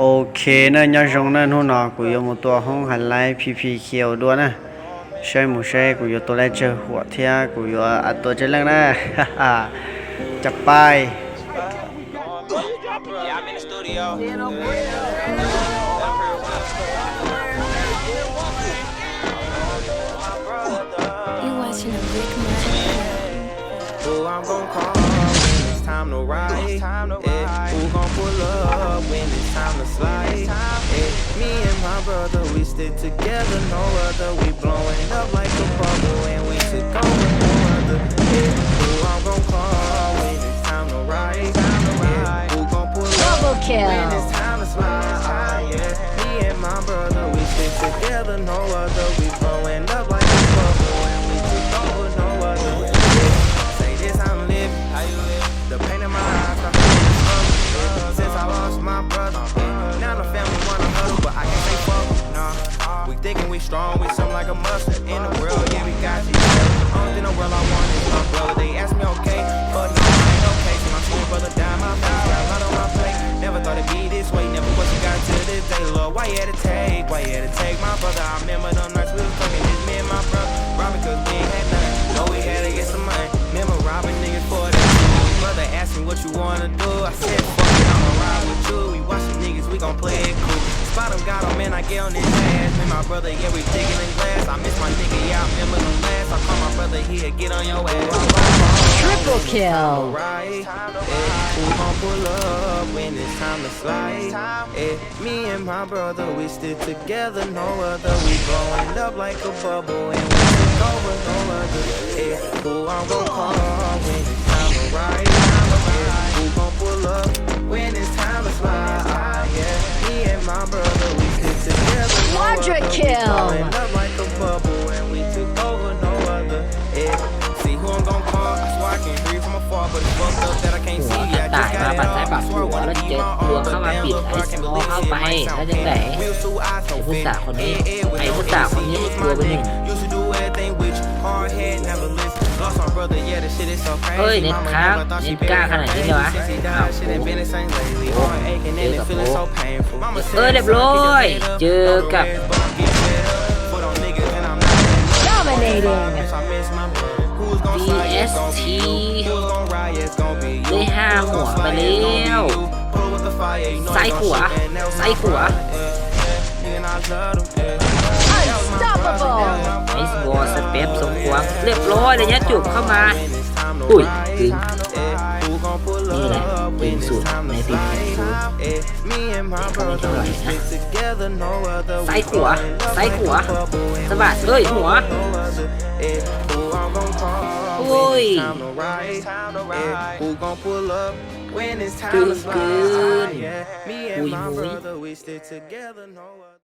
โอเคนะยอดจงนั้นหัวหน้ากูยกตัวห้องหันไล่พีเขียวด้วยนะใช่หมูใช่กูยกตัวแรกเจอหัวเทียกูยกอัดตัวเจริญนะฮ่าจับไป Yeah, I'm in the studio. You watching a Rick Martin? Who I'm gon' call when it's time to ride? Who gon' pull up when it's time to slide? Me and my brother, we stick together, no other. We blowing up like a bubble, and we took over no other. Who I'm gon' call when it's time to ride? Who gon' pull up Double kill. when it's time to slide? Me and my brother, we stick together, no other. We blowing up like a bubble, and we took over no other. Say this, I'm living. How you live? The pain in my eyes, the hurt. Since I lost my brother, now the family wanna huddle, but I can't say fuck. Nah, we thinking we strong, we something like a mustard in the world. Yeah, we got you. Only thing in the world I want is my brother. They ask me okay, but no, I ain't okay. See my twin brother die, my vows got a lot on my plate. Never thought it'd be this way, never what you got to this day, Lord. Why you had to take? Why you had to take my brother? I remember the nights we was talking, just me and my brother. Robbing cause we ain't had nothing. Know we had to get some money. Remember robbing niggas for that. Brother asked me what you wanna do. I said, fuck it, I'ma ride with you. We watching niggas, we gon' play it cool. Spot him, got him, man, I get on his ass. Me and my brother, yeah, we digging in glass. I miss my nigga, yeah, I remember the last. I call my brother, he'll get on your ass. Triple kill. Who gon' pull up when it's time to slide? Me and my brother, we stick together, no other. We blowing up like a bubble, and we took over no other. Who I'm gon' call when it's time to ride? Who gon' pull up when it's time to slide? Me and my brother, we stick together, no Quadra other. kill. We blowing up like a bubble, and we took over no other. See who I'm gon' call? I swear I can't breathe from afar, but it's fucked up that I can't หั see. วกระ I ต่าย just มา got ปัด it ซ้าย off. ปัด I ข swear I วา wanna แล้ว be เจอ my ตัว own, เข้า but มา damn ปิด little ไอ้ bro ส can't มอ believe เข้า his ไป brain แล้ว sound จัง fit. ไหน Wheels too eyes ไอ้ so ผู้ fit. สาวคนนี้ With ไอ้ no ผู้สาวคนนี้ AC, ตัวเป็นหนึ่ง used to do everything with you. Hard head, never listen. Lost my brother, yeah, the shit is so เฮ้ย crazy. เน็ต Mama ครับ never thought เน็ she ตกล้า buried ข her นาดนี้เลยวะ baby since he อ้าว died. Shit ain't been the same lately. โอ้ Heart aching เจ and อ it กับ feeling โอ้ so painful. Mama เออ said เรียบร้อยเจอกับ for them niggas and I'm not Dominating. I miss my brother. Who's gon' slide? It's gon' be you. DST Who's gon' ride? It's gon' be you. ได้ห้า Who's หัว gon' ไป slide? แล้ It's gon' be ว you. Pull with the fire, you know ซ้าย it's ข gon' วา shoot, and that was ซ้าย my ขวา brother. And I love him. That was my brother. Unstoppable. That was my ไอ้ brother. บอลสเต็ปสมควรเรียบร้อยเลยเนี่ยจุบเข้ามา อุ้ยกึ่ง Who gon' pull นี่แหละ up กึ่ when ง it's สุด time ใน to ปีนี้ slide? Me and my brother, we stick together, no other. ซ้ายขวาซ้ายขวาสะบัดเอ้ยหัว โอ้ย Who gon' pull up when it's กึ่ time ง to กึ่ง slide? Me อุ้ and ย my มุ้ย brother, we stick together, no other.